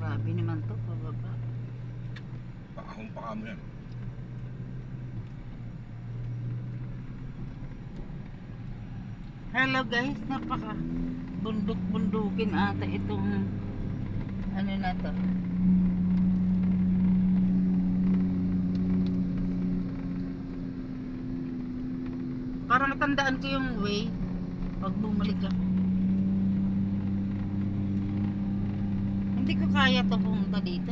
Grabe naman to, pababa. Pakahong pa mo yan. Hello guys, napaka bundok-bundukin ata itong ano na to. Para matandaan ko yung way pag bumalik ako. Hindi ko kaya to pumunta dito.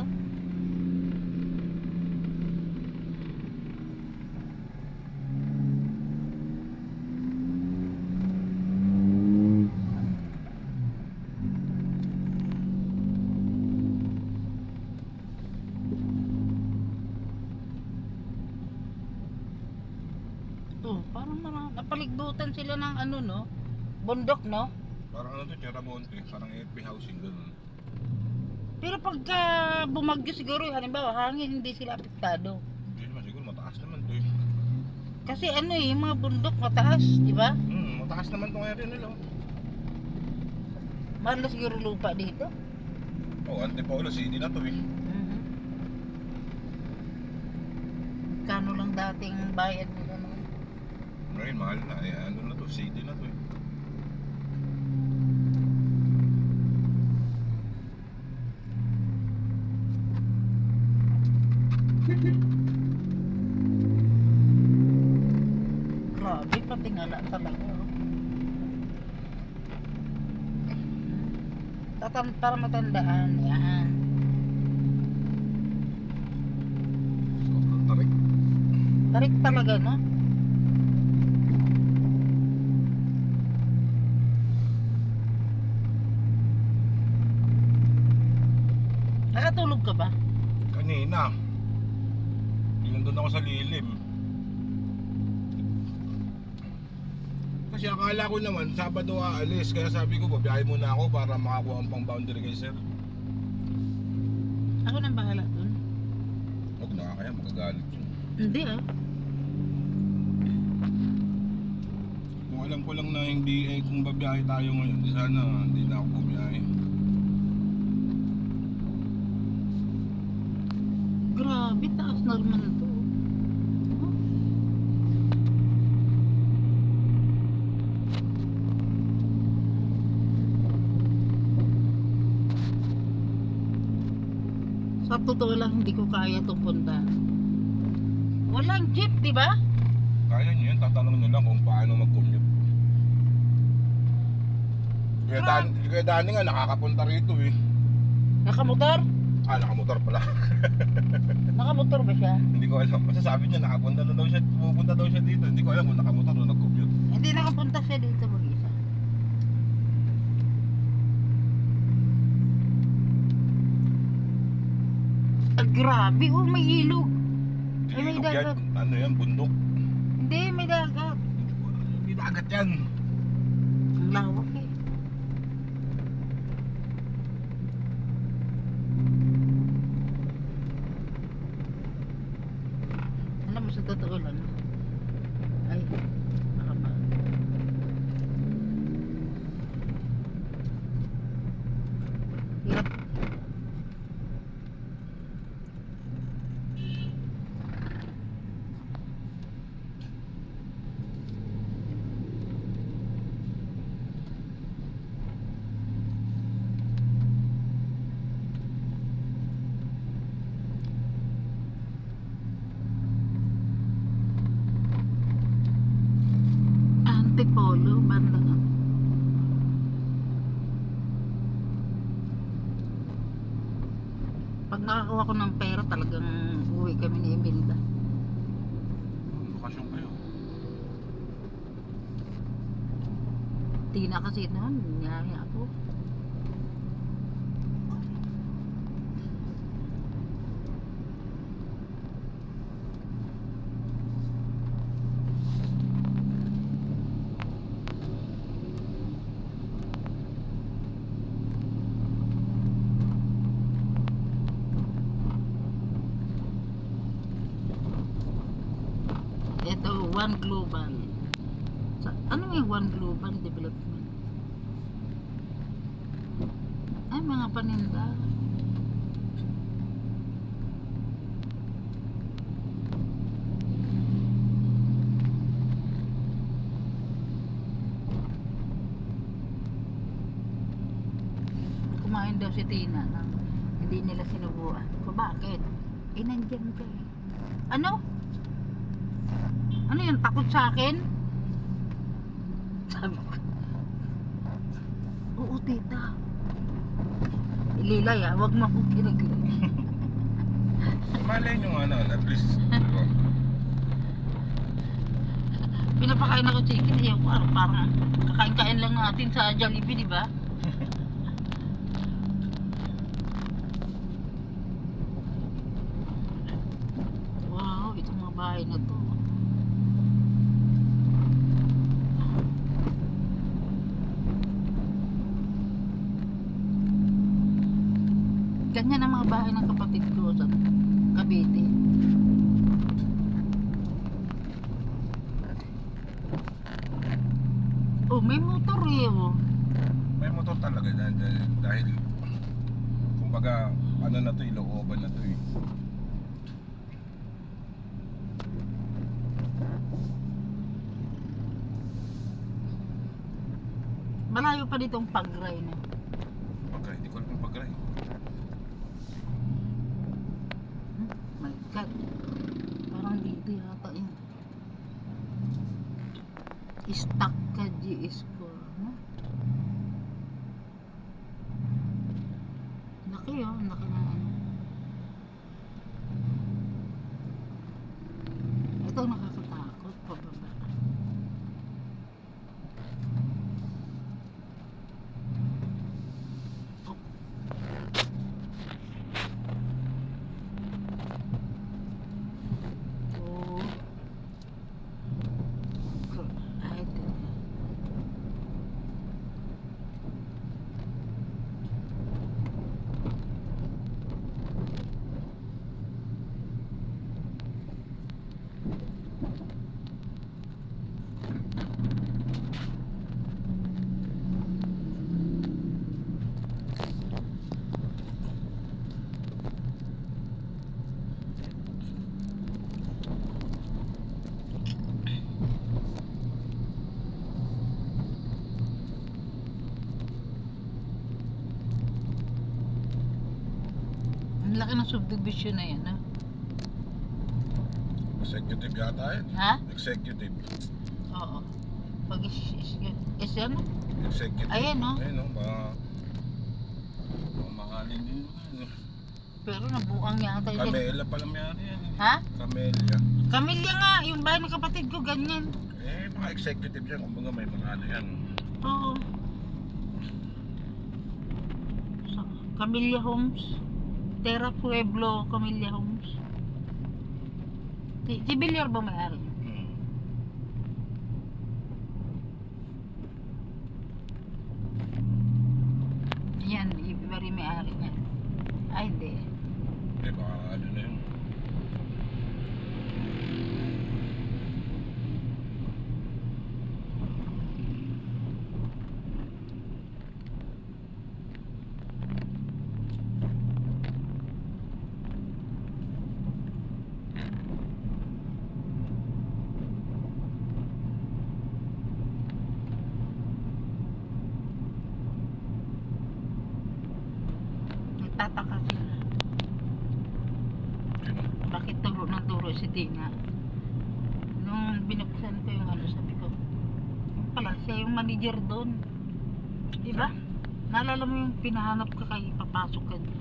Parang napaligbutan sila ng ano no, bundok no. Parang ano to, Cheramonte, parang FP housing ganun. Pero pagka bumagyo siguro, halimbawa hangin, hindi sila apektado. Hindi naman siguro, mataas naman to eh. Kasi ano eh, yung mga bundok mataas, di ba? Mataas naman tong area nila. Mahal na siguro lupa dito. Oh, Antipolo City na to eh. Kano lang dating bayad nila no? Ngayon, mahal na eh. Ano na to, city na to eh. Grabe, patingala talaga. Para matandaan, yan. Sobrang tarik. Tarik talaga, no? Nakatulog ka ba? Kanina. Nandun ako sa lilim. Kasi akala ko naman, Sabado aalis. Kaya sabi ko, babiyahe muna ako para makakuha ang pang boundary kay sir. Ako nang bahala dun. Huwag na, kaya magagalit yun. Hindi ah. Kung alam ko lang na hindi eh, kung babiyahe tayo ngayon, di sana hindi na ako bumiyahe. Grabe, taas na naman ito. Sa totoo lang, hindi ko kaya itong punta. Walang jeep, di ba? Kaya nyo yun, tatanong nyo lang kung paano mag-commute. Kaya Dani nga nakakapunta rito eh. Nakamotor? Nakamotor pala. Nakamotor ba siya? Hindi ko alam. Basta sabi niya nakapunta na daw siya, pupunta daw siya dito. Hindi ko alam kung nakamotor o nag-commute. Hindi nakapunta siya dito mag-isa. Grabe, oh, may ilog. Ay, may Ilog yan. dagat. Ano yan, bundok. Hindi, may dagat. Hindi dagat yan. Ang lawak eh. Alam mo, sa totoo lang. Ay, nakapa. Hirap. Antipolo, banda. Pag nakakuha ko ng pera, talagang uwi kami ni Imelda. Lokasyon kayo. Di na kasi noon, niyaya ako. Ito, One Global. Ano yung One Global Development? Ay, mga paninda. kumain daw si Tina nang hindi nila sinubuan. Ko bakit? Eh nandyan ka eh. Ano? Ano yun? Takot sa akin? Sabi ko. Oo tita. Ililay wag mo akong kinagilay. Malay nyo nga na, at least, diba? Pinapakain ako chicken, ayaw ko parang kakain-kain lang natin sa Jollibee, di ba? Wow, itong mga bahay na to. Ganyan ang mga bahay ng kapatid ko sa Cavite. Oh, may motor eh. Oh. May motor talaga dahil kumbaga ano na to, ilooban na to eh. Malayo pa ditong Pagray na. Pagray, hindi ko alam yung pagray. My God. Parang dito yata yun. Stuck ka GS ko. No? Laki oh. Laki na ano. Ito nakakatakot. Pababa. Oh. Oh. Ay, ang laki ng subdivision na yan, ha? Executive yata yan. Ha? Executive. Oo. Pag is ano? Executive. Ayan, no? Ayan, no? Mahalin din. Pero nabuang yata yun. Camellia pala mayari yan. Ha? Camellia. Camilla nga, yung bahay ng kapatid ko, ganyan. Eh, mga executive yan. Kumbaga may mga ano yan. Oo. So, Camilla Homes. Terra Pueblo, Camilla Homes. Si Villar ba may-ari? Hmm. Yan, iba rin may-ari niya. Ay, hindi. Eh, baka ano na yun. Nagtataka sila. Sino? Bakit turo ng turo si Tina? Nung binuksan ko yung ano, sabi ko, pala siya yung manager doon. Diba? Naalala mo yung pinahanap ka kay papasok ka dyan.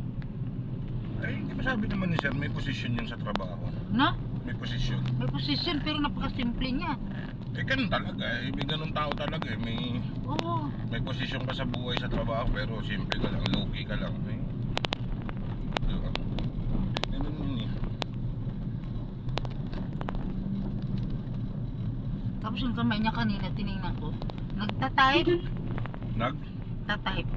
Eh, di ba sabi naman ni sir, may position yan sa trabaho. No? May position. May position pero napakasimple niya. Eh, ganun talaga eh. May ganun tao talaga eh. Oo. May posisyon ka sa buhay sa trabaho pero simple ka lang, low-key ka lang. Eh. Diba? Ganun yun eh. Tapos yung kamay niya kanina, tinignan ko. Nagtatype. Nag? Tatype.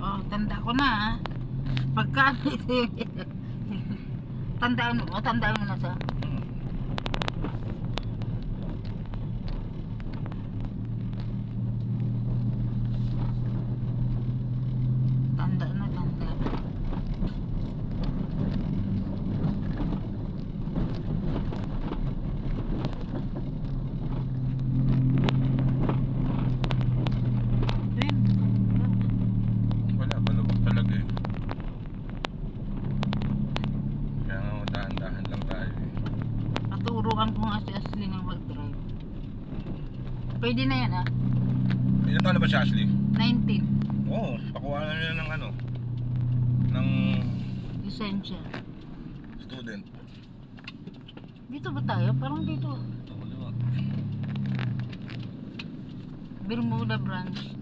Oh, tanda ko na ha. Pagka tandaan mo na sa tanda na tanda. Pwede na yan ha. Ilan taon na ba si Ashley? 19. Oo, pakuha na nila ng ano, ng Essential. student. Dito ba tayo? Parang dito. Bermuda branch.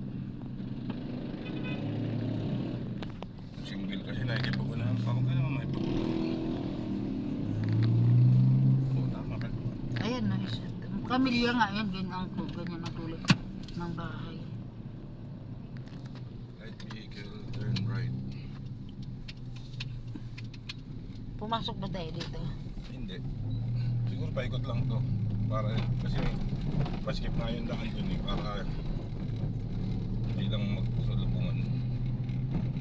Single kasi nakikipag-unahan pa ako. Kaya naman may pag-unahan. Oo, tama ka. Ayan na isa. Kamilya nga yan, ganyan ko. Ganyan ang tulad ng bahay. Light vehicle, turn right. Pumasok ba tayo dito? Hindi. Siguro paikot lang to. Para kasi maskip nga yung daan dun eh. Para hindi lang magsalubungan.